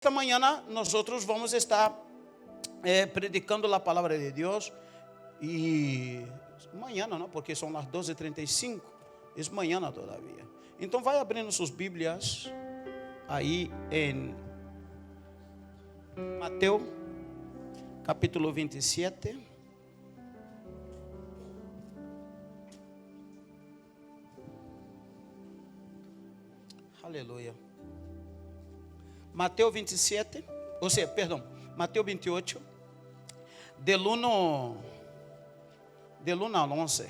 Esta mañana nosotros vamos a estar predicando la palabra de Dios y mañana, ¿no? Porque son las 12:35, es mañana todavía. Então vai abrindo sus Bíblias aí em Mateus capítulo 27. Aleluia. Mateus 27, ou seja, perdão, Mateus 28, del 1 al 11.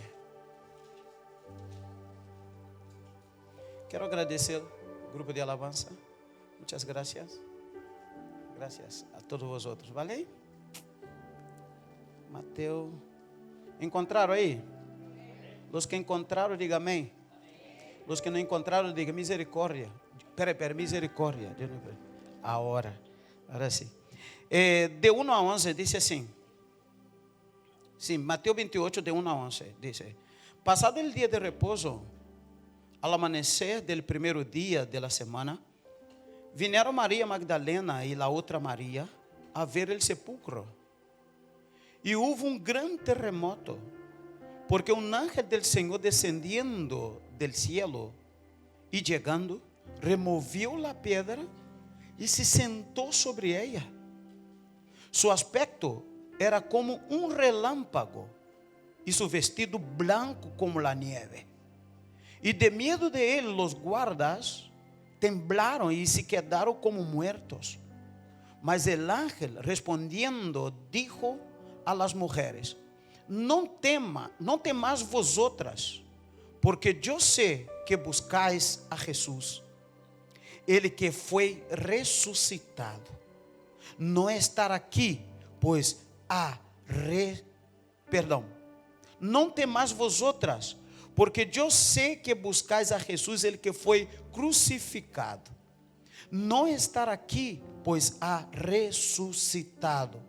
Quero agradecer ao grupo de alabanza. Muchas gracias. Gracias a todos vosotros, ¿vale? Mateus. Encontraram aí? Os que encontraram, digam amém. Os que não encontraram, digam misericórdia. Espera, misericórdia. Agora sim. De 1 a 11 diz assim. Sim, Mateus 28, de 1 a 11. Diz: Pasado el día de reposo, al amanecer del primeiro dia de la semana, vinieron María Magdalena y la otra María a ver el sepulcro. Y hubo un gran terremoto, porque un ángel del Señor descendiendo del cielo y llegando, removió la piedra y se sentó sobre ella. Su aspecto era como un relámpago y su vestido blanco como la nieve. Y de miedo de él los guardas temblaron y se quedaron como muertos. Mas el ángel respondiendo dijo a las mujeres: no temas vosotras, porque yo sé que buscáis a Jesús, ele que foi ressuscitado. Não estará aqui, pois não temais vosotras, porque eu sei que buscais a Jesus, ele que foi crucificado. Não estará aqui, pois ressuscitado.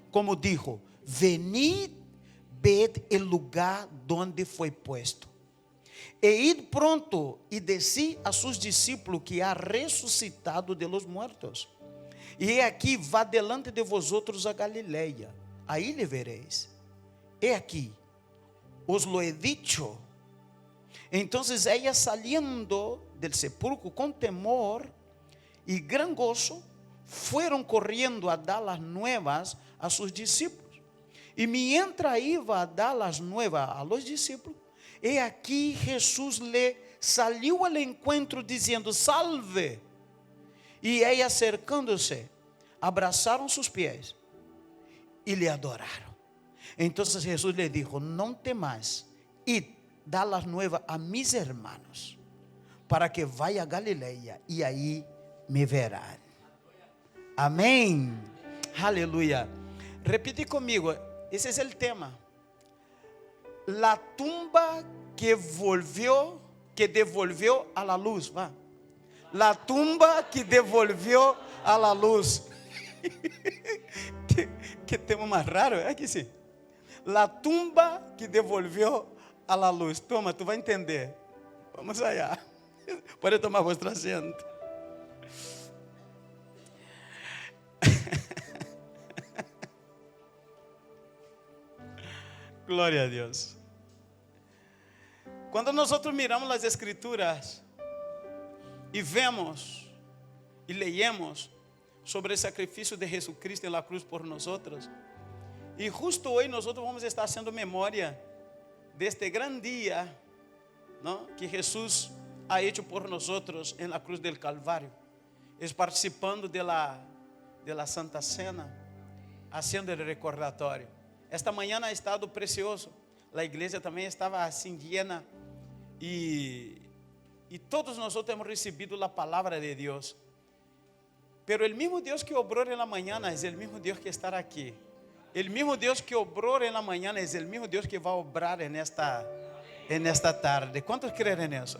Como dijo: venid, ved el lugar donde foi puesto. E id pronto e decid a sus discípulos que ha ressuscitado de los muertos. E aqui vá delante de vosotros a Galileia, aí le veréis. E aqui, os lo he dicho. Entonces ella saliendo del sepulcro con temor y gran gozo, fueron corriendo a dar las nuevas a sus discípulos. Y mientras iba a dar las nuevas a los discípulos, e aqui Jesús le salió al encuentro diciendo: salve. Y ella acercándose, abrazaron sus pies y le adoraron. Entonces Jesús le dijo: no temas, id, da las nuevas a mis hermanos, para que vaya a Galileia y ahí me verán. Amén. Aleluya. Repite conmigo, ese es el tema. La tumba que devolvió a la luz, va. La tumba que devolvió a la luz. que tema más raro, é que sim. La tumba que devolvió a la luz. Toma, tu vai entender. Vamos allá. Pode tomar vuestro asiento. Glória a Deus. Quando nós miramos as Escrituras e vemos e leemos sobre o sacrifício de Jesucristo na cruz por nós, e justo hoje nós vamos estar fazendo memória deste grande dia, não, que Jesus ha hecho por nós na cruz del Calvário, participando de la Santa Cena, fazendo o recordatório. Esta manhã ha estado precioso. A igreja também estava assim llena e todos nós hemos recebido a palavra de Deus. Pero el mismo Deus que obrou na manhã é o mesmo Deus que estará aqui. El mismo Deus que obrou na manhã é o mesmo Deus que vai obrar nesta tarde. Quantos creem nisso?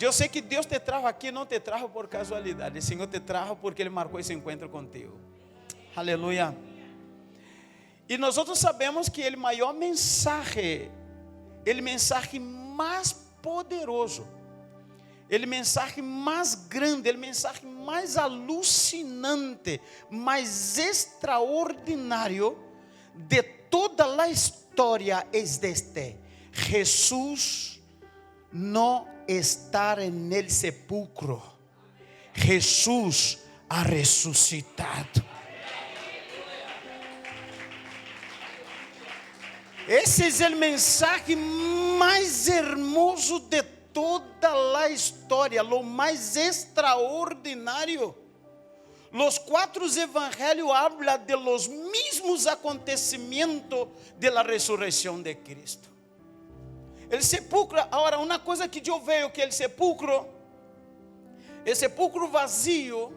Eu sei que Deus te trajo aqui, não te trajo por casualidade. O Senhor te trajo porque Ele marcou esse encontro contigo. Aleluia. E nós sabemos que o maior mensagem, o mensagem mais poderoso, o mensagem mais grande, o mensagem mais alucinante, mais extraordinário de toda a história é este: Jesus não está no sepulcro, Jesus ha ressuscitado. Esse é o mensagem mais hermoso de toda a história, o mais extraordinário. Os 4 evangelhos hablam de los mismos acontecimentos de la ressurreição de Cristo. O sepulcro, agora uma coisa que eu vejo que o sepulcro vazio,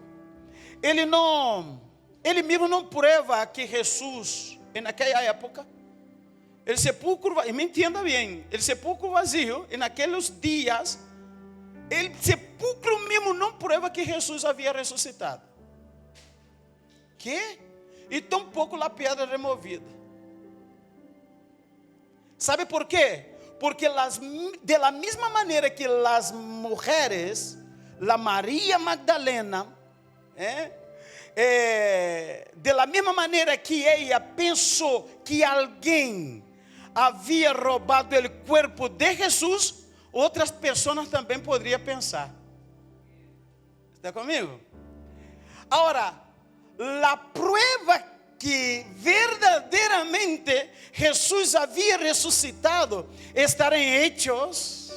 ele mesmo não prova que Jesus, naquela época, o sepulcro, me entenda bem, o sepulcro vazio, naqueles dias, o sepulcro mesmo não prova que Jesus havia ressuscitado. Que? E tampouco a pedra removida. ¿Sabe por quê? Porque de la mesma maneira que as mulheres, la Maria Magdalena, de la mesma maneira que ela pensou que alguém havia roubado o corpo de Jesus, outras pessoas também poderiam pensar. Está comigo? Agora, a prova que verdadeiramente Jesus havia ressuscitado está em Hechos,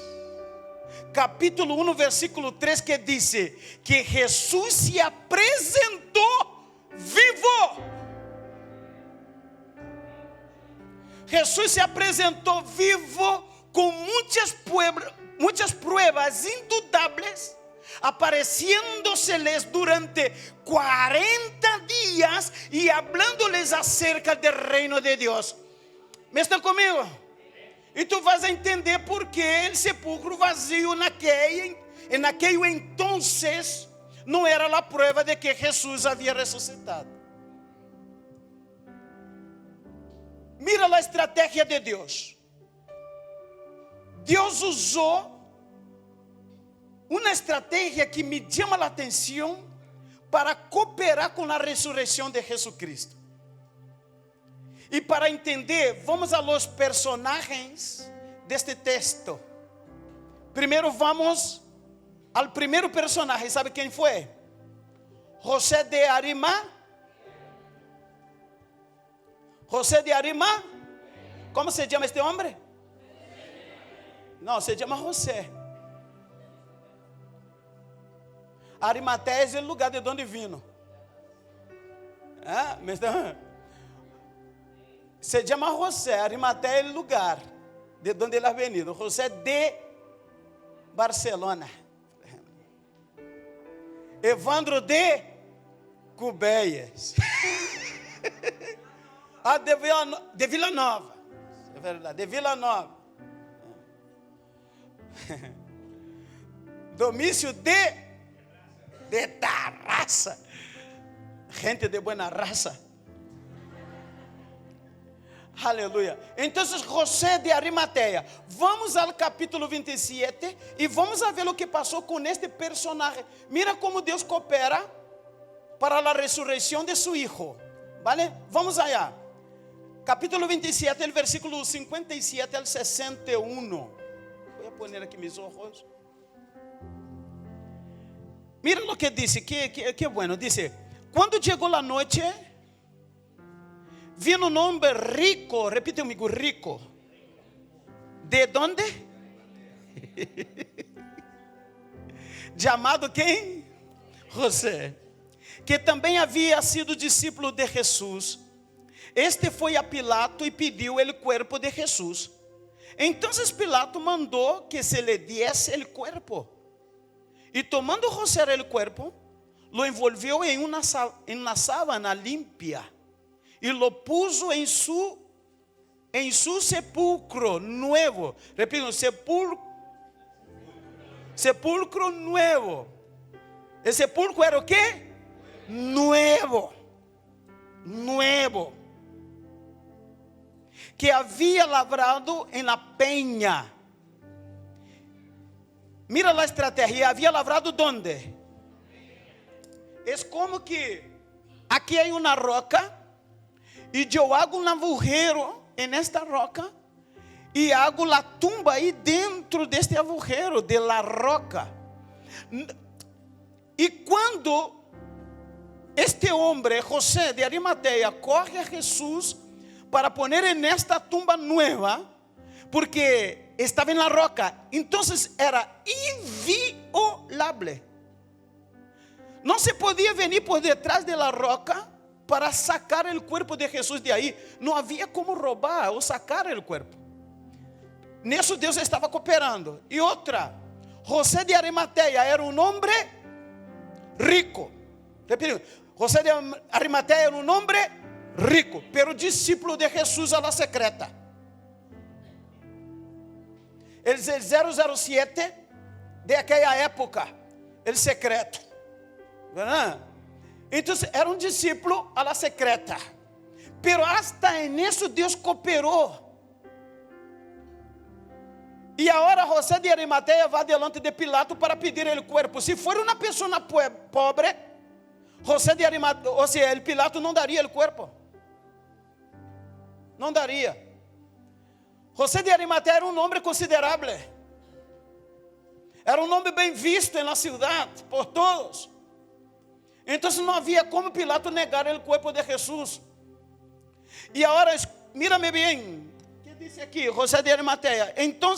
capítulo 1, versículo 3, que diz que Jesus se apresentou vivo. Jesus se apresentou vivo com muitas pruebas indudáveis, apareciendo-se-les durante 40 dias e hablando-les acerca do reino de Deus. ¿Me estão comigo? E tu vas a entender por que o sepulcro vazio naquele entonces não era a prova de que Jesus havia ressuscitado. Mira a estratégia de Deus. Deus usou uma estratégia que me chama a atenção para cooperar com a ressurreição de Jesucristo. E para entender, vamos a los personagens deste texto. Primeiro vamos ao primeiro personagem. ¿Sabe quem foi? José de Arimatea. José de Arimatea. ¿Cómo se llama este hombre? No, se llama José. Arimatea é o lugar de onde vino. Se chama José. Arimatea é o lugar de onde ele ha venido. José de Barcelona. Evandro de Cubeias. De Vila Nova. É verdade, de Vila Nova. Domício de Tarraça. Gente de buena raça. Aleluia. Então, José de Arimatea. Vamos ao capítulo 27 e vamos a ver o que passou com este personagem. Mira como Deus coopera para a ressurreição de seu hijo. Vale? Vamos allá. Capítulo 27, el versículo 57 al 61. Voy a poner aqui meus ojos. Mira lo que dice, que bueno. Dice: quando chegou a noite, vino um homem rico. Repite comigo, rico. ¿De dónde? Chamado quem? José, que também havia sido discípulo de Jesus. Este foi a Pilato e pediu o corpo de Jesus. Então Pilato mandou que se lhe diese o corpo. E tomando José o corpo, lo envolveu em uma sábana limpia e lo puso em su sepulcro nuevo. Repito, sepulcro nuevo. O sepulcro era o quê? Nuevo. Que havia lavrado em la peña. Mira a estratégia. Havia lavrado onde? É como que aqui há uma roca e eu hago um agujero nesta roca e hago a tumba aí dentro deste agujero de la roca. E quando este homem, José de Arimateia, corre a Jesus para poner nesta tumba nueva, porque estava na roca, então era inviolable. Não se podia venir por detrás de la roca para sacar o corpo de Jesus de aí. Não havia como roubar ou sacar o corpo. Nisso Deus estava cooperando. E outra, José de Arimateia era um homem rico. Repetindo, José de Arimateia era um homem rico, pero discípulo de Jesus a la secreta. El 007 de aquela época, el secreto. Então era um discípulo a la secreta. Pero hasta en eso Deus cooperou. E agora José de Arimateia vai delante de Pilato para pedir o corpo. Se for uma pessoa pobre, José de Arimateia, ou seja, el Pilato não daria o corpo. Não daria. José de Arimateia era um homem considerável. Era um homem bem visto na cidade por todos. Então não havia como Pilato negar o corpo de Jesus. E agora, mírame bem, que diz aqui, José de Arimateia. Então,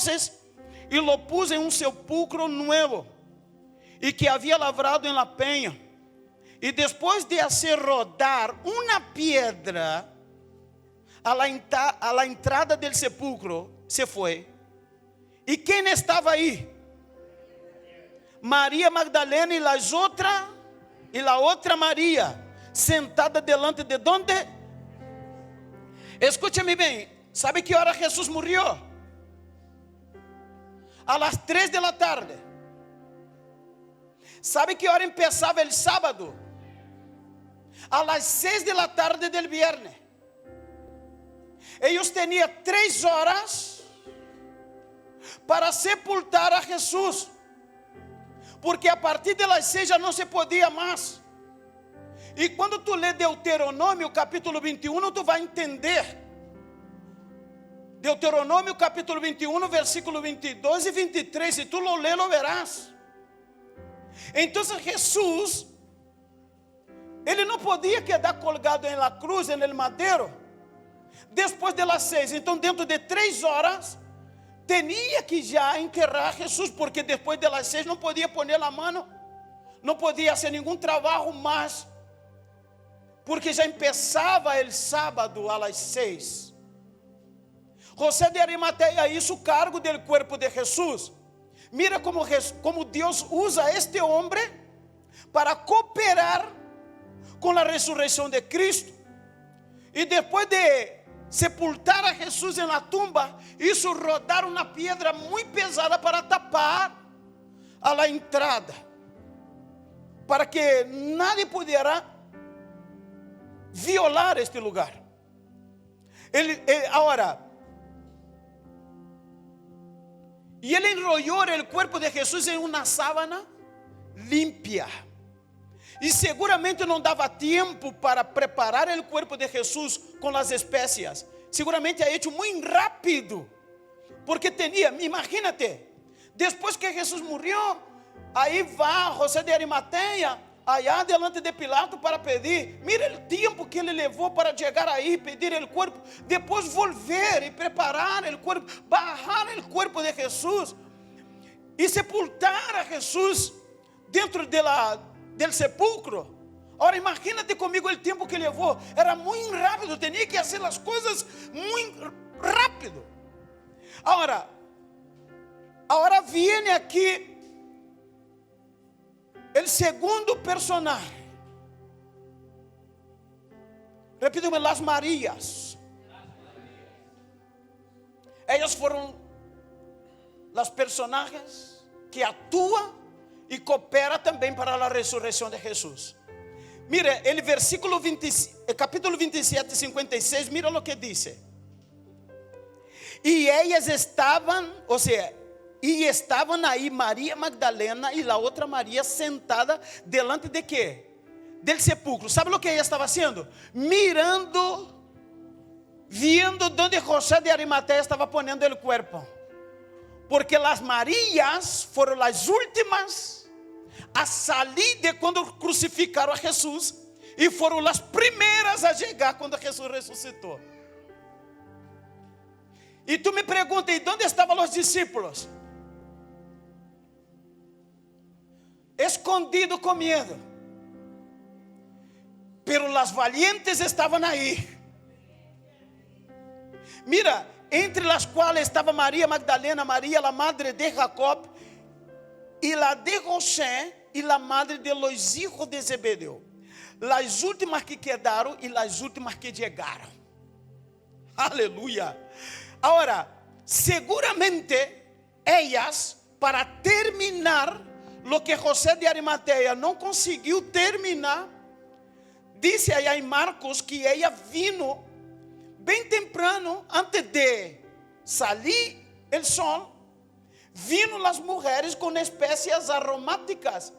e lo pus em um sepulcro novo, e que havia lavrado em la penha. E depois de hacer rodar uma pedra a la entrada del sepulcro, se foi. E quem estava aí? Maria Magdalena e las outras. E a outra Maria, sentada delante de onde? Escute-me bem, sabe que hora Jesus morreu? A las 3 da tarde. Sabe que hora começava o sábado? A las 6 da tarde del viernes. Eles tinham 3 horas para sepultar a Jesus. Porque a partir das 6 já não se podia mais. E quando tu lê Deuteronômio capítulo 21, tu vai entender. Deuteronômio capítulo 21, versículo 22 e 23. Se tu lo lê, lo verás. Então Jesus, ele não podia quedar colgado em la cruz, en el madeiro, depois de las 6. Então dentro de 3 horas, tinha que já enterrar Jesus, porque depois das 6 não podia pôr a mão, não podia fazer nenhum trabalho mais, porque já começava o sábado às 6. José de Arimateia hizo cargo do corpo de Jesus. Mira como Deus usa este homem para cooperar com a ressurreição de Cristo. E depois de sepultar a Jesus na tumba, hizo rodar uma pedra muito pesada para tapar a la entrada, para que nadie pudiera violar este lugar. Agora, e ele enrollou o corpo de Jesus em uma sábana limpia. E seguramente não dava tempo para preparar o corpo de Jesus com as espécies. Seguramente é feito muito rápido. Porque tinha, imagínate, depois que Jesus morreu, aí vai José de Arimateia, allá delante de Pilato para pedir. Mira o tempo que ele levou para chegar aí, pedir o corpo. Depois volver e preparar o corpo, barrar o corpo de Jesus e sepultar a Jesus dentro del sepulcro. Agora imagínate comigo o tempo que levou. Era muito rápido, tinha que fazer as coisas muito rápido. Agora vem aqui o segundo personagem. Repito-me, las Marias. Elas foram as personagens que atuam e cooperam também para a ressurreição de Jesus. Mira, el versículo 20, capítulo 27, 56, mira o que diz. E elas estavam, ou seja, E estavam aí Maria Magdalena e a outra Maria sentada delante de quê? Del sepulcro. ¿Sabe o que ella estava fazendo? Mirando, viendo donde José de Arimatea estava ponendo o corpo. Porque as Marias foram as últimas a salir de quando crucificaram a Jesus e foram as primeiras a chegar quando Jesus ressuscitou. E tu me perguntas, ¿y dónde estavam os discípulos? Escondido com medo. Pero las valientes estavam aí. Mira, entre las quais estava Maria Magdalena, Maria, la madre de Jacob, e la de José, e la madre de los hijos de Zebedeo. Las últimas que quedaram e las últimas que chegaram. Aleluia. Agora, seguramente, ellas, para terminar lo que José de Arimatea não conseguiu terminar, dice allá em Marcos que ella vino bem temprano, antes de salir el sol, vino las mujeres com especias aromáticas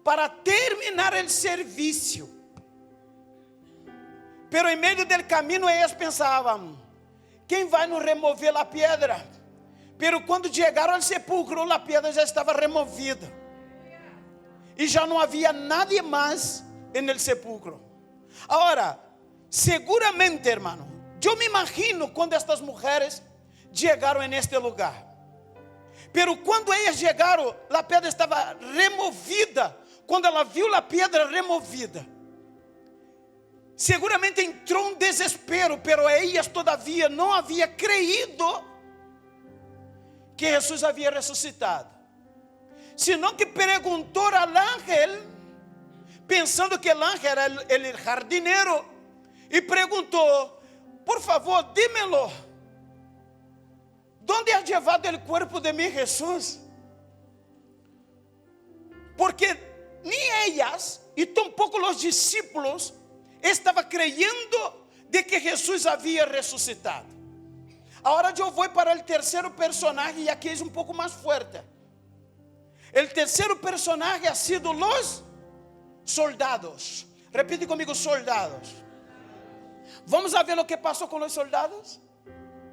para terminar el servicio. Pero em meio del caminho elas pensavam, quem vai nos remover a pedra? Pero quando chegaram ao sepulcro, a pedra já estava removida. E já não havia nada mais no sepulcro. Agora, seguramente, hermano, eu me imagino quando estas mulheres chegaram neste lugar. Pero quando elas chegaram, a pedra estava removida. Quando ela viu a pedra removida, seguramente entrou um desespero, pero elas todavia não havia creído que Jesus havia ressuscitado. Senão que perguntou ao ángel, pensando que o ángel era o jardineiro, e perguntou, por favor, dímelo, ¿dónde has llevado el cuerpo de mi Jesús? Porque ni ellas y tampoco los discípulos estaban creyendo de que Jesús había resucitado. Ahora yo voy para el tercer personaje, y aquí es un poco más fuerte. El tercer personaje ha sido los soldados. Repite conmigo, soldados. Vamos a ver lo que pasó con los soldados.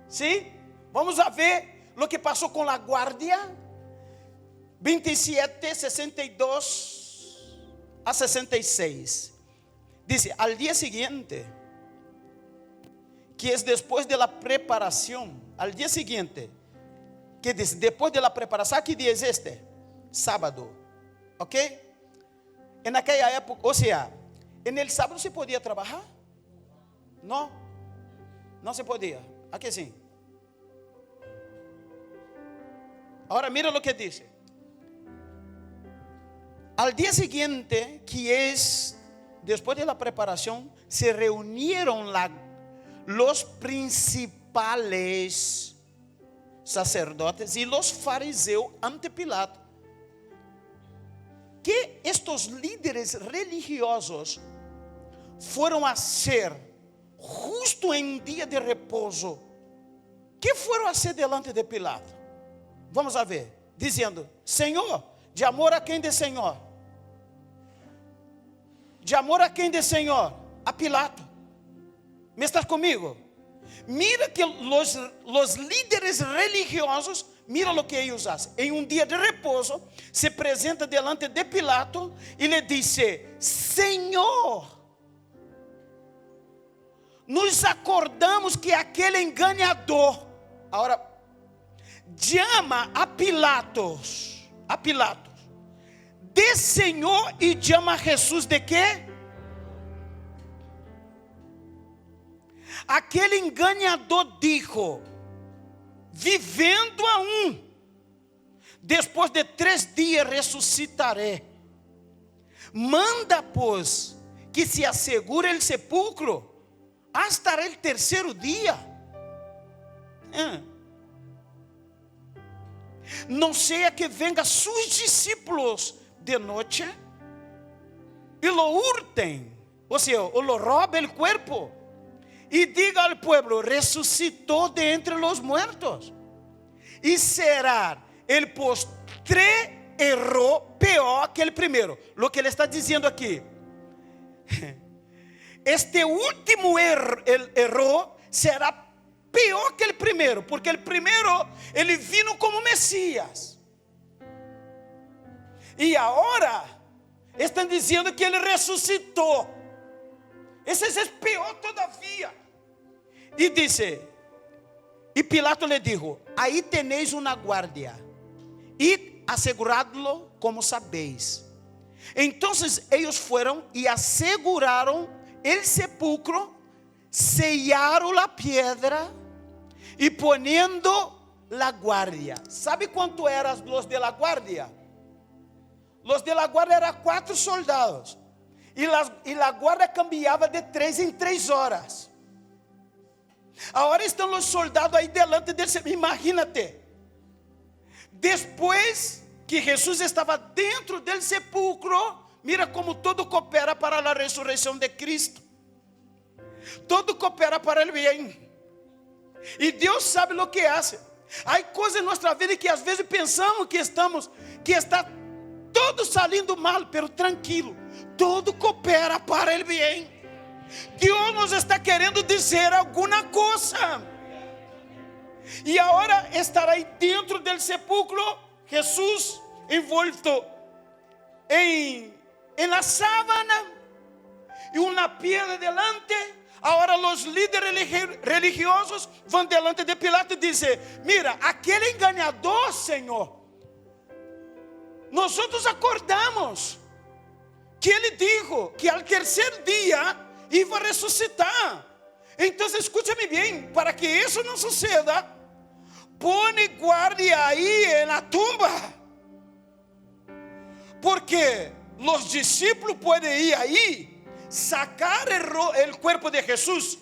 ¿Sí? Vamos a ver lo que pasó con la guardia. 27, 62 a 66. Dice, al día siguiente, que es después de la preparación, al día siguiente, que dice, después de la preparación, ¿qué día es este? Sábado, ¿ok? En aquella época, o sea, en el sábado se podía trabajar? No, no se podía, ¿a que sí? Ahora mira lo que dice. Al día siguiente, que es después de la preparación, se reunieron los principales sacerdotes y los fariseos ante Pilato. Que estos líderes religiosos fueron a hacer justo en día de reposo. ¿Qué fueron a hacer delante de Pilato? Vamos a ver, diciendo, Señor, de amor a quem de Senhor? De amor a quem de Senhor? A Pilato. ¿Me estás comigo? Mira que los líderes religiosos, mira lo que ellos hacen. En un día de reposo, se presenta delante de Pilato y le dice, Señor, nos acordamos que aquele enganador, ahora, llama a Pilatos, de Senhor, e chama a Jesus de quê? Aquele enganador dijo, vivendo aún, depois de 3 dias ressuscitaré. Manda, pois, que se assegure el sepulcro hasta el terceiro dia. Não seja que venga sus discípulos de noche y lo hurten, o sea, o lo robe el cuerpo y diga al pueblo, resucitó de entre los muertos, y será el postre erró peor que el primero. Lo que ele está dizendo aqui, este último erro será pior que el primeiro, porque el primeiro ele vino como Messias. E agora estão dizendo que ele ressuscitou. Esse é pior todavia. E disse, e Pilato lhe dijo: aí tenéis uma guardia, e aseguradlo como sabéis. Então eles foram e asseguraram el sepulcro, sellaram a pedra e poniendo la guardia. ¿Sabe quanto eram los de la guardia? Los de la guardia eram 4 soldados. E la guardia cambiava de 3 em 3 horas. Agora estão os soldados aí delante dele. Imagínate. Depois que Jesus estava dentro del sepulcro, mira como todo coopera para a ressurreição de Cristo. Todo coopera para o bem. E Deus sabe o que hace. Há coisas em nossa vida que às vezes pensamos que está todo saindo mal, pero tranquilo. Todo coopera para o bem. Deus nos está querendo dizer alguma coisa. E agora estará aí dentro do sepulcro, Jesus envolto em la sábana e uma piedra delante. Agora os líderes religiosos vão delante de Pilato e dizem: mira, aquele enganador, Senhor, nós acordamos que ele dijo que ao terceiro dia iba a ressuscitar. Então escúchame bem, para que isso não suceda, pone guardia aí na tumba, porque os discípulos podem ir aí, sacar o corpo de Jesus,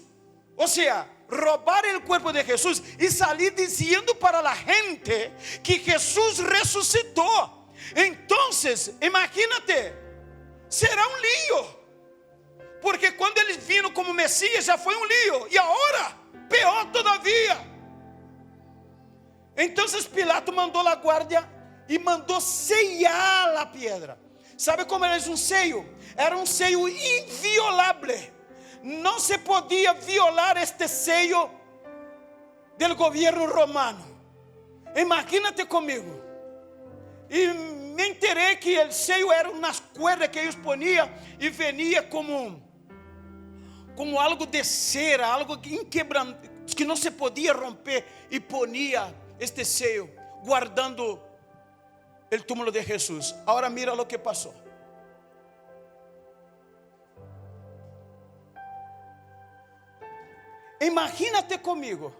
ou seja, roubar o corpo de Jesus e sair dizendo para a gente que Jesus ressuscitou. Então, imagínate, será um lío, porque quando eles viram como Messias já foi um lío, e agora, pior todavia. Então Pilato mandou a guarda e mandou sellar a pedra. Sabe como era um sello? Era um sello inviolável. Não se podia violar este sello do governo romano. Imagínate comigo. E me enterei que o sello era umas cuerdas que eles poniam e venia como algo de cera, algo inquebrantável, que não se podia romper, e ponia este sello guardando o túmulo de Jesus. Agora mira o que passou. Imagínate comigo.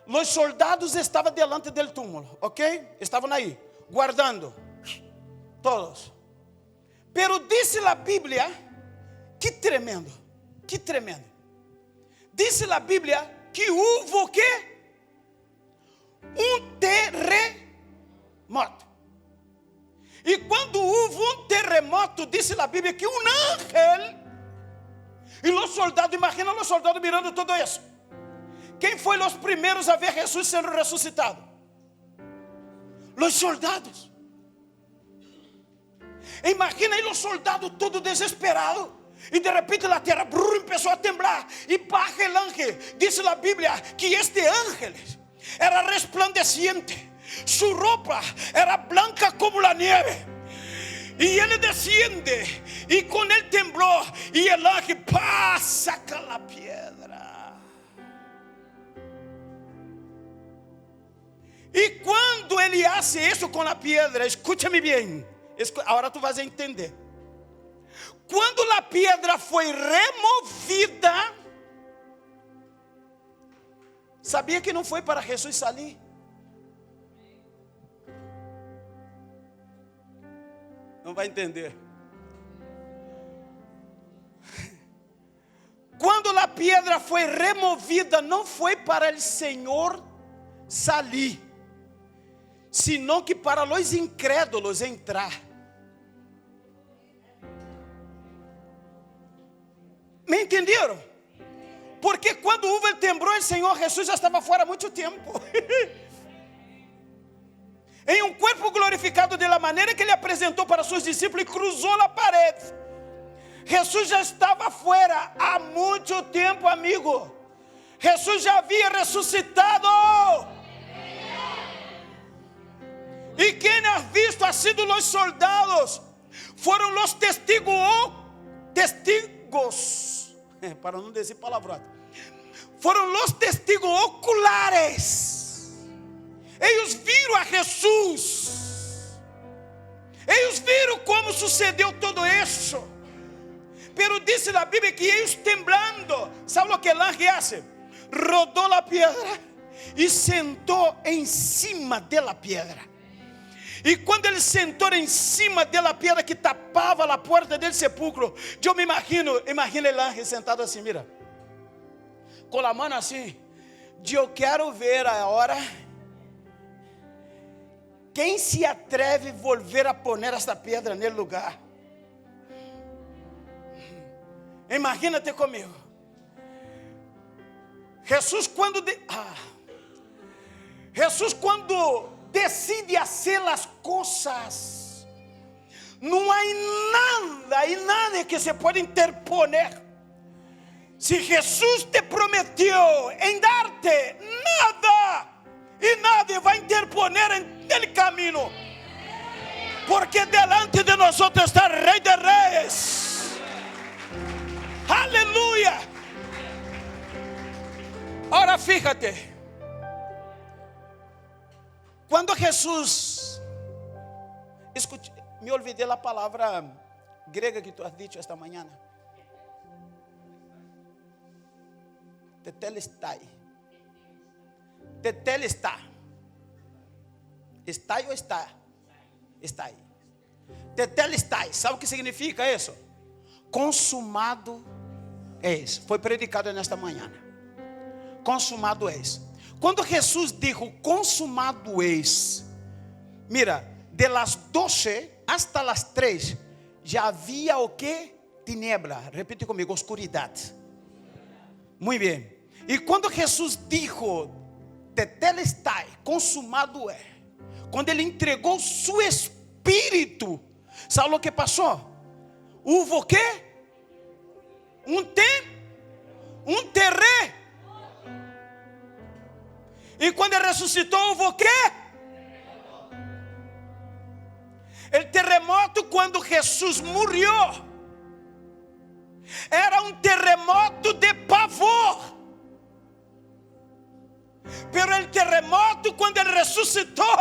Os soldados estavam delante do túmulo, ok? Estavam aí, guardando, todos. Pero disse a Bíblia, que tremendo, que tremendo. Disse a Bíblia que houve o quê? Um terremoto. E quando houve um terremoto, disse a Bíblia que um ángel, e os soldados, imagina os soldados mirando tudo isso. Quem foi os primeiros a ver Jesus sendo ressuscitado? Os soldados. Imagina aí os soldados todos desesperados. E de repente a terra começou a temblar. E baja el ángel. Diz a Bíblia que este ángel era resplandeciente. Su roupa era blanca como a neve. E ele desciende. E com ele temblou. E o ángel saca a pedra. E quando ele hace isso com a pedra, escúchame bem. Agora tu vas a entender. Quando a pedra foi removida, sabia que não foi para Jesus sair? Não vai entender. Quando a pedra foi removida, não foi para o Senhor sair, senão que para os incrédulos entrar. Me entenderam? Porque quando houve o temblor, o Senhor Jesus já estava fora há muito tempo. em um corpo glorificado de la maneira que ele apresentou para seus discípulos e cruzou a parede. Jesus já estava fora há muito tempo, amigo. Jesus já havia ressuscitado. E quem ha visto ha sido os soldados. Foram os testigos, para não dizer palavrota. Foram os testigos oculares. Eles viram a Jesus. Eles viram como sucedeu tudo isso. Pero disse na Bíblia que eles temblando, sabe o que el ángel hace? Rodou a pedra e sentou em cima da pedra. E quando ele sentou em cima da pedra que tapava a porta do sepulcro, eu me imagino o ángel sentado assim, mira, com a mão assim. Eu quero ver agora quem se atreve a volver a poner esta pedra no lugar. Imagina-te comigo. Jesus quando decide fazer as coisas, não há nada que se pode interponer. Se Jesus te prometeu em dar-te, nada vai interponer no caminho, porque delante de nós está o Rei de Reis. Aleluia. Ahora fíjate, quando Jesus, escute, me olvidei a palavra grega que tu has dicho esta manhã. Tetelestai. Tetelestai. Está ou está? Está. Tetelestai. Sabe o que significa isso? Consumado és. Foi predicado nesta manhã. Consumado és. Quando Jesus dijo consumado és, mira, de las 12 hasta las 3 já havia o que? Tiniebla. Repite comigo, oscuridade. Muito bem. E quando Jesus dijo tetelestai, consumado é, quando ele entregou seu espírito, sabe o que passou? Houve o quê? Um terreno. E quando ele ressuscitou, houve o quê? O terremoto quando Jesus morreu era um terremoto de pavor. Pero el terremoto quando ele ressuscitou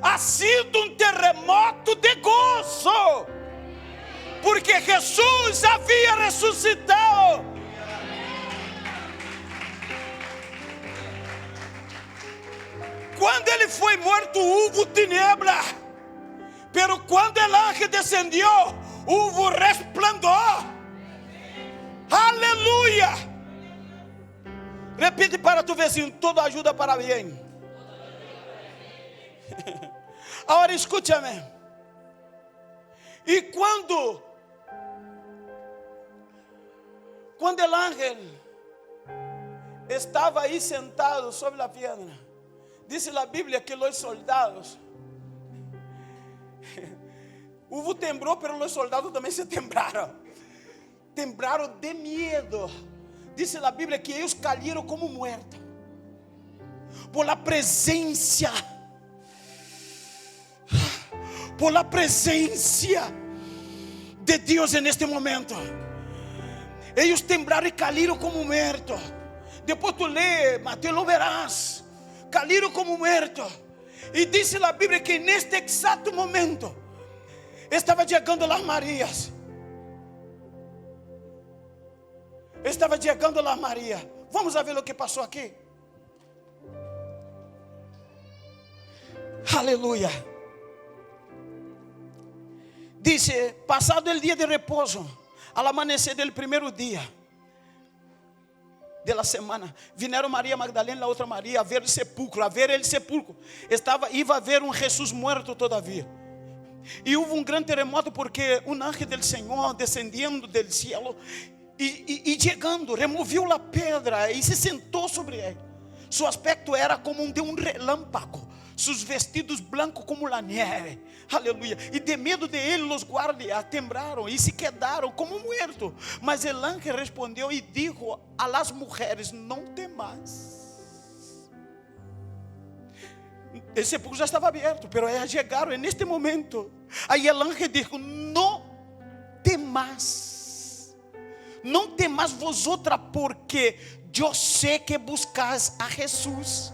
ha sido um terremoto de gozo, porque Jesus havia ressuscitado. Quando ele foi morto, houve tiniebla, pero quando o anjo descendeu, houve resplandor. Aleluia. Repite para tu vizinho, toda ajuda para bem. Agora escute-me. E quando o ángel estava aí sentado sobre a pedra, diz a Bíblia que os soldados, houve temblor, mas os soldados também se tembraram de medo. Diz a Bíblia que eles caíram como muertos por la presencia de Deus neste momento. Eles temblaram e caíram como muertos. Depois tu lê, Mateus, lo verás. Caíram como muertos. E diz a Bíblia que neste exato momento estava chegando as Marias. Estava chegando lá Maria. Vamos ver o que passou aqui. Aleluia. Dice, passado o dia de repouso, al amanecer del primeiro dia de la semana, vieron Maria Magdalena e a outra Maria a ver o sepulcro, iba a ver um Jesus muerto todavia. E houve um grande terremoto porque um anjo do Senhor descendendo do cielo e chegando, removeu a pedra e se sentou sobre ele. Seu aspecto era como de um relâmpago. sus vestidos blancos como la nieve. Aleluya. Y de miedo de él los guardias temblaron y se quedaron como muertos. Mas el ángel respondió y dijo a las mujeres: no temas. El sepulcro já estava aberto, pero ellas llegaron en este momento. Aí el ángel dijo: no temas. No temas vosotras, porque yo sé que buscais a Jesús,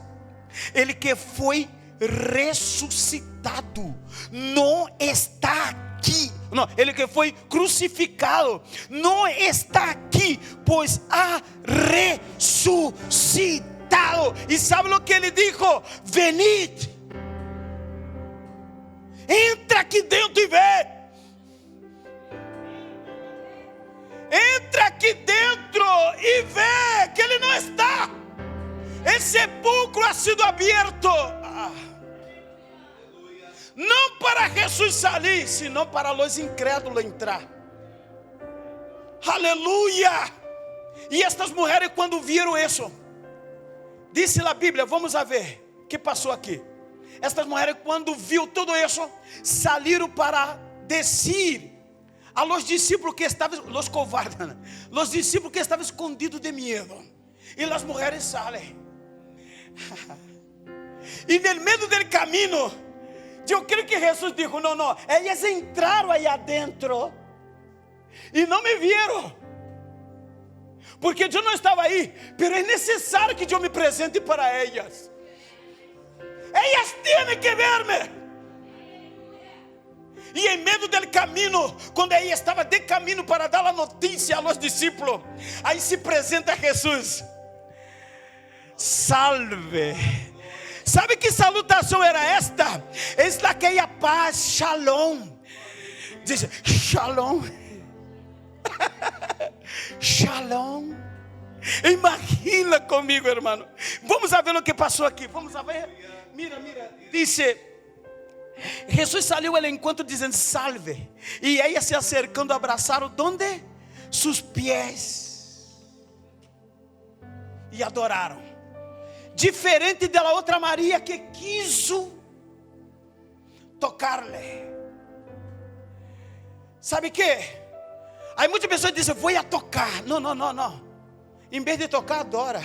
ele que foi ressuscitado. Não está aqui. Não, ele que foi crucificado não está aqui, pois ha ressuscitado. E sabe o que ele disse? Venid, entra aqui dentro e vê. Entra aqui dentro e vê que ele não está. O sepulcro ha sido aberto. Não para Jesus sair, senão para os incrédulos entrar. Aleluia! E estas mulheres, quando viram isso, disse a Bíblia, vamos a ver o que passou aqui. Estas mulheres, quando viu tudo isso, saíram para dizer a los discípulos que estavam, los covardes, los discípulos que estavam escondidos de medo. E as mulheres saem. E no meio do caminho, eu creio que Jesus disse: não, elas entraram aí adentro e não me viram, porque eu não estava aí, mas é necessário que eu me presente para elas. Elas têm que ver-me. E em meio do caminho, quando ela estava de caminho para dar a notícia aos discípulos, aí se apresenta Jesus. Salve. Sabe que salutação era esta? É aquela paz, shalom. Diz, shalom. Shalom. Imagina comigo, irmão. Vamos a ver o que passou aqui. Vamos a ver. Mira. Dice, Jesus saiu ao encontro dizendo salve. E ela se acercando, abraçaram donde? Sus pés. E adoraram. Diferente da outra Maria que quis tocar-lhe. Sabe que? Aí muitas pessoas dizem, vou a tocar. Não. Em vez de tocar, adora.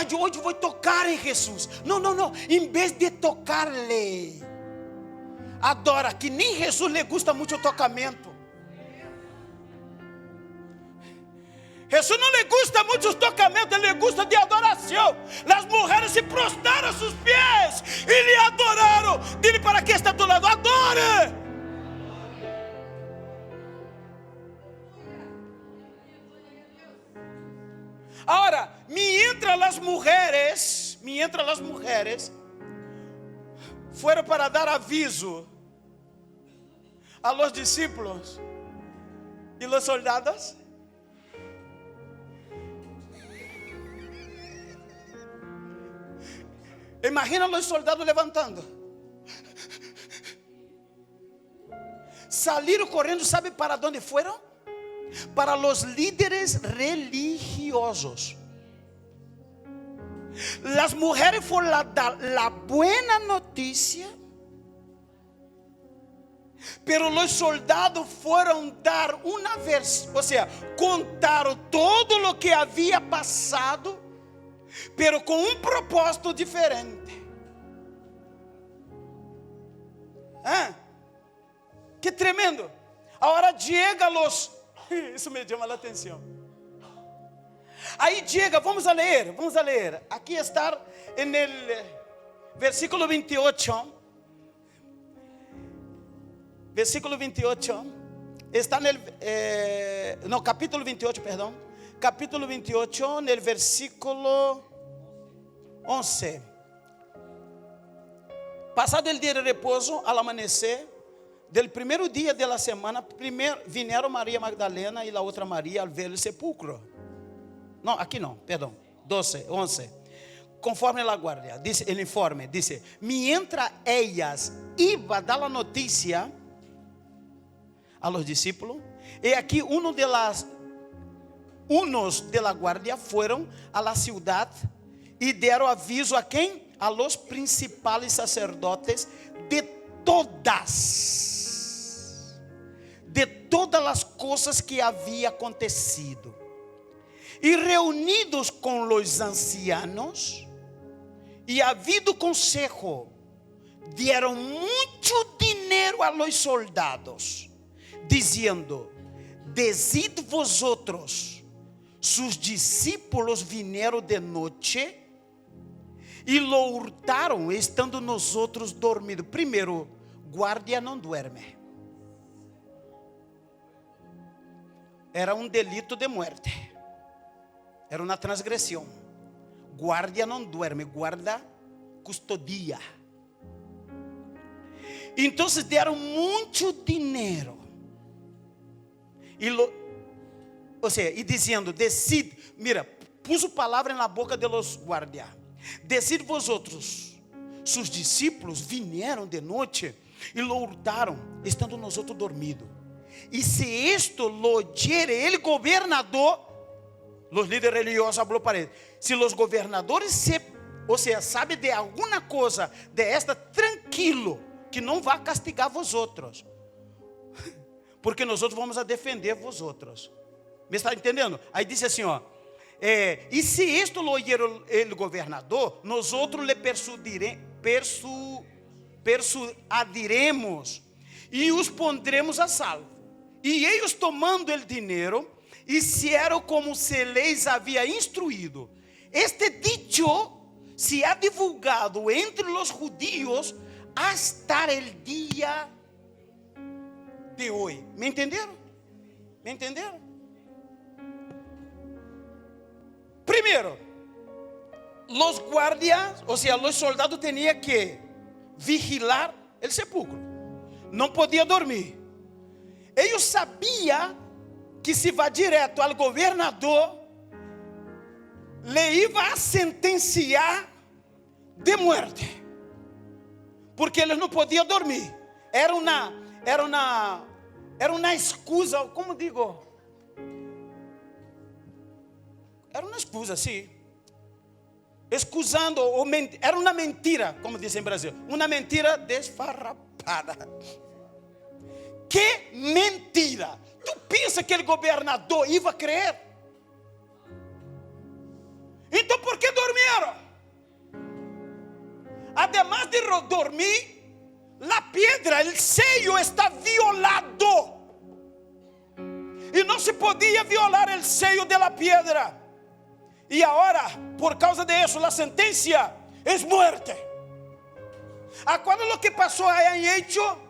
De hoje vou tocar em Jesus. Não. Em vez de tocar-lhe, adora. Que nem Jesus lhe gusta muito o tocamento. Jesus não lhe gusta muito os tocamentos, ele lhe gusta de adoração. As mulheres se prostraram a seus pés e lhe adoraram. Dile para quem está do lado, adore. Agora, mientras as mulheres foram para dar aviso a los discípulos e los soldados. Imagina os soldados levantando. Saíram correndo, ¿sabe para onde foram? Para os líderes religiosos. As mulheres foram a dar a boa notícia, pero os soldados foram dar uma versão, ou seja, contaram todo o que havia passado, pero com um propósito diferente. Que tremendo. Agora chega los. Isso me chama a atenção. Aí chega, vamos a ler. Aqui está en el versículo 28. Versículo 28. Está en el capítulo 28, perdão. Capítulo 28, no versículo 11. Passado o dia de repouso, ao amanhecer, del primeiro dia da semana, vieram Maria Magdalena e a outra Maria al ver o sepulcro. Não, aqui não, perdão. 11. Conforme a guardia, dice el informe, dice, mientras ellas iba a dar la noticia a los discípulos, y aquí unos de la guardia fueron a la ciudad e deram aviso a quem? A los principales sacerdotes de todas as coisas que havia acontecido. E reunidos com los ancianos, e havido consejo, deram muito dinheiro a los soldados, dizendo: decid vosotros, sus discípulos vieram de noite e lo hurtaram, estando nós outros dormidos. Primeiro, guardia não duerme. Era um delito de morte. Era uma transgressão. Guardia não duerme, guarda custodia. Então deram muito dinheiro. E dizendo: decide, mira, puso palavra na boca de los guardias. Decide vosotros, sus discípulos vieram de noite e lo hurtaram, estando nós outros dormidos. E se isto lo oyere el gobernador, los líderes religiosos falou para ele: se los governadores sabe de alguma coisa de esta, tranquilo, que não vai castigar vós outros, porque nós outros vamos a defender vós outros. Me está entendendo? Aí disse assim, ó: e se isto lo oyere el governador, nós outros lhe persuadiremos e os pondremos a salvo. E eles, tomando el dinheiro, hicieron como se les havia instruído. Este dicho se ha divulgado entre los judíos hasta el dia de hoje. ¿Me entenderam? ¿Me entenderam? Primeiro, los guardias, los soldados tinham que vigilar o sepulcro. Não podia dormir. Eles sabiam que se vai direto ao governador, le iba a sentenciar de morte, porque eles não podiam dormir. Era uma excusa, como digo? Era uma excusa, sim. Excusando, era uma mentira, como dizem em Brasil, uma mentira desfarrapada. Que mentira! Tu pensa que aquele governador ia crer? Então por que dormiram? Además de dormir, a pedra, o seio está violado. E não se podia violar o seio da pedra. E agora, por causa de isso, a sentença é morte. Acuerdan lo que passou aí em Hechos?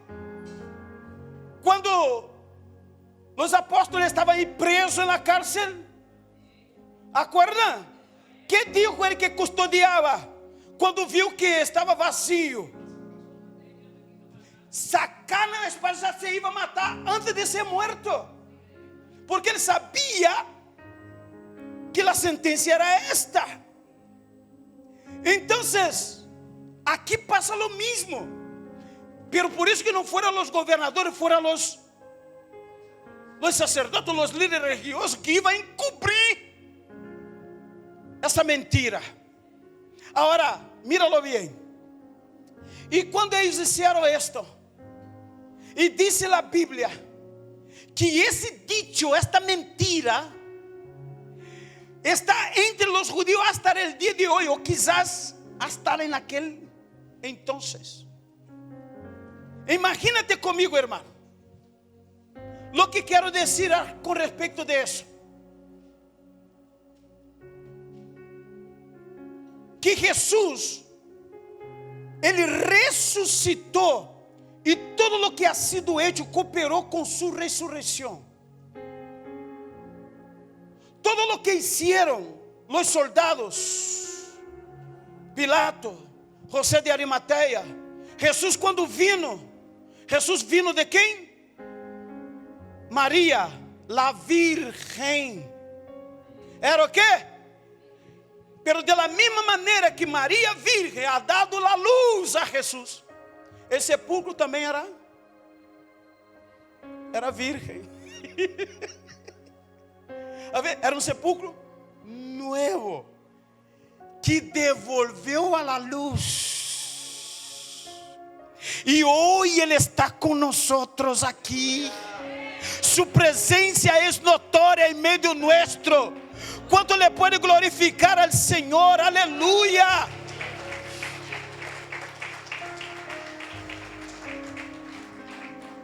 Quando os apóstolos estavam aí presos na cárcel. Acuerdan? Que dijo ele que custodiava? Quando viu que estava vazio, sacando a espada, já se ia matar antes de ser morto, porque ele sabia que a sentença era esta. Então, aqui passa o mesmo. Pero por isso que não foram os governadores, foram os sacerdotes, os líderes religiosos que iam encobrir essa mentira. Agora, míralo bem. E quando eles disseram isto, e disse a Bíblia que esse dicho, esta mentira, está entre os judíos hasta el dia de hoje, ou quizás hasta en aquel entonces. Imagínate comigo, hermano, lo que quero dizer com respeito de isso. Que Jesus, Ele ressuscitou, e todo o que ha sido hecho cooperou com sua ressurreição. Todo o que hicieron os soldados, Pilato, José de Arimateia, Jesus quando vino, Jesus vino de quem? Maria, la Virgem. Era o quê? Pero de la mesma maneira que Maria Virgem ha dado a luz a Jesus, o sepulcro também era virgem. Era um sepulcro novo, que devolveu a luz. E hoje Ele está com nós aqui. Sua presença é notória em meio nuestro. Quanto le pode glorificar al Senhor? Aleluia.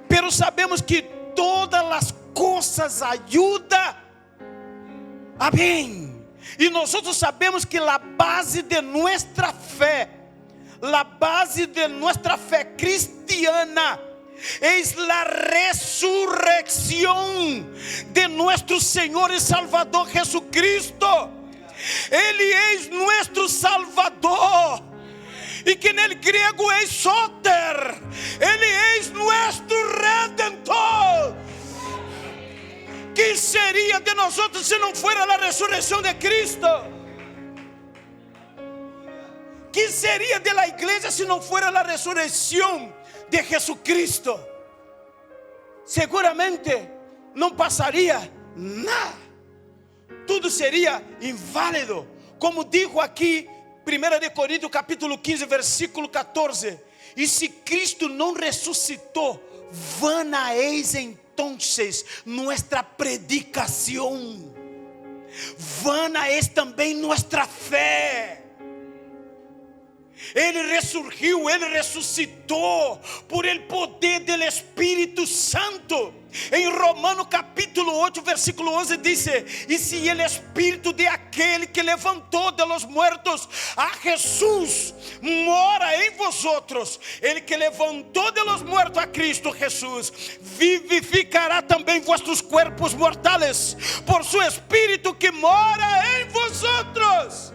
Pero sabemos que todas as coisas ajudam a bem. E nós sabemos que a base de nossa fé, a base de nossa fé cristiana, é a ressurreição de nosso Senhor e Salvador Jesucristo. Ele é nosso Salvador, e que no grego é Soter. Ele é nosso Redentor. ¿Qué sería de nosotros si no fuera la resurrección de Cristo? ¿Qué sería de la iglesia si no fuera la resurrección de Jesucristo? Seguramente no pasaría nada. Tudo seria inválido. Como dijo aqui 1 Coríntios capítulo 15, versículo 14. E se Cristo não ressuscitou, vana es entonces nuestra predicación, vana es também nuestra fé. Ele ressurgiu, Ele ressuscitou por el poder del Espírito Santo. Em Romanos capítulo 8, versículo 11 diz: e se o Espírito de aquele que levantou de los muertos a Jesús mora em vosotros, ele que levantou de los muertos a Cristo Jesús vivificará também vossos corpos mortais por su Espírito que mora em vosotros.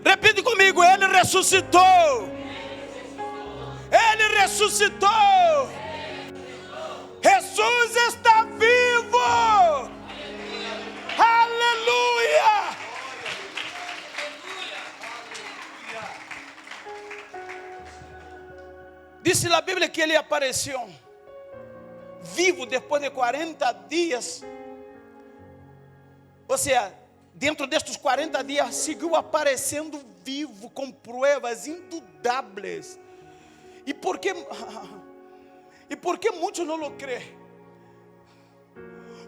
Repite comigo: Ele ressuscitou. Ele ressuscitou. Jesus está vivo. Aleluia. Diz a Bíblia que ele apareceu vivo depois de 40 dias. Ou seja, dentro destes 40 dias, seguiu aparecendo vivo, com provas indudáveis. E por que muitos não o creem?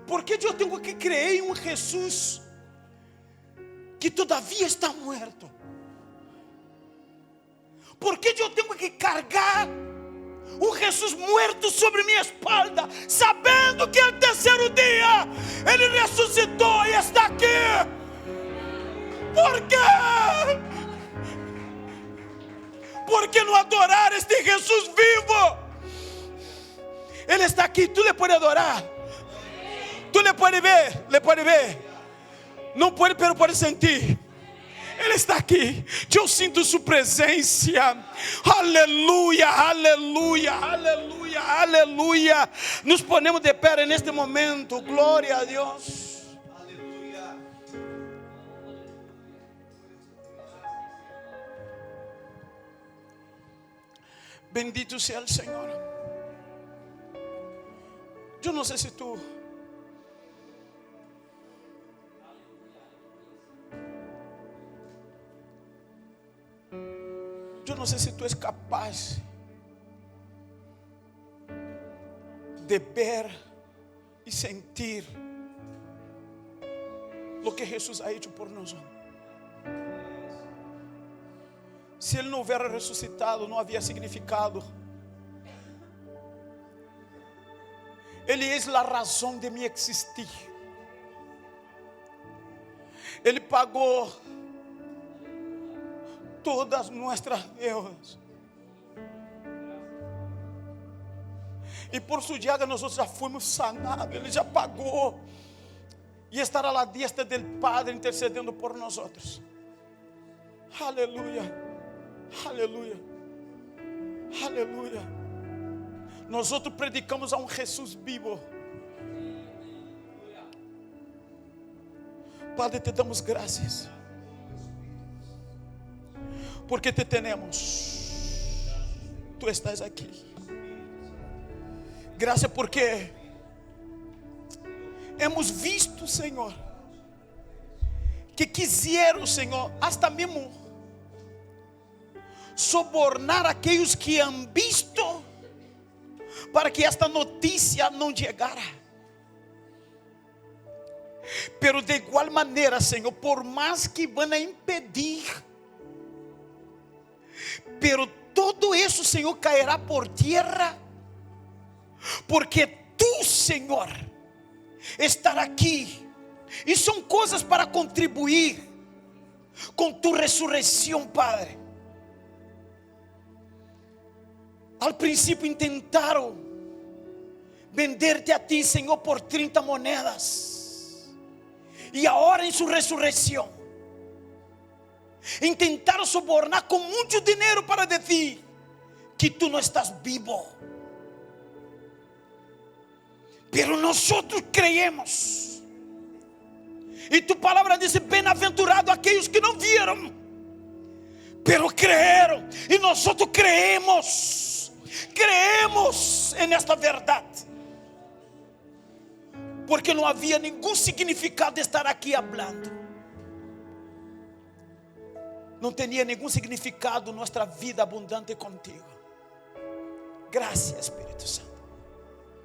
Porque eu tenho que crer em Jesus que todavia está morto? Porque eu tenho que carregar Jesus morto sobre minha espalda, sabendo que no terceiro dia Ele ressuscitou e está aqui? Por quê? Por que não adorar este Jesus vivo? Ele está aqui, tu le pode adorar, tu le pode ver, não pode, pero pode sentir. Ele está aqui, eu sinto sua presença. Aleluia, aleluia, aleluia, aleluia. Nos ponemos de pé neste momento, glória a Deus. Aleluia. Bendito seja o Senhor. Eu não sei se tu és capaz de ver e sentir o que Jesus ha hecho por nós. Se Ele não houvera ressuscitado, não havia significado. Ele é a razão de me existir. Ele pagou todas nossas deudas. E por sua llaga nós já fomos sanados. Ele já pagou. E estará à diestra do Padre intercedendo por nós outros. Aleluia. Aleluia. Aleluia. Nós outros predicamos a Jesus vivo. Padre, te damos graças, porque te tenemos. Tu estás aqui. Graças porque hemos visto, Senhor, que quiseram, Senhor, hasta mesmo subornar aqueles que han visto, para que esta notícia não chegara. Pero de igual maneira, Senhor, por mais que vão impedir, pero todo isso, Senhor, cairá por terra, porque Tu, Senhor, estará aqui, e são coisas para contribuir com Tu ressurreição, Padre. Al princípio tentaram vender-te a Ti, Senhor, por 30 moedas, e agora em Sua ressurreição tentaram subornar com muito dinheiro para dizer que Tu não estás vivo. Pero nosotros creemos, e Tu palavra diz: bem-aventurado aqueles que não viram, pero creyeron. E nós creemos en esta verdade, porque não havia nenhum significado de estar aqui falando, não tinha nenhum significado nossa vida abundante contigo. Graças, Espírito Santo.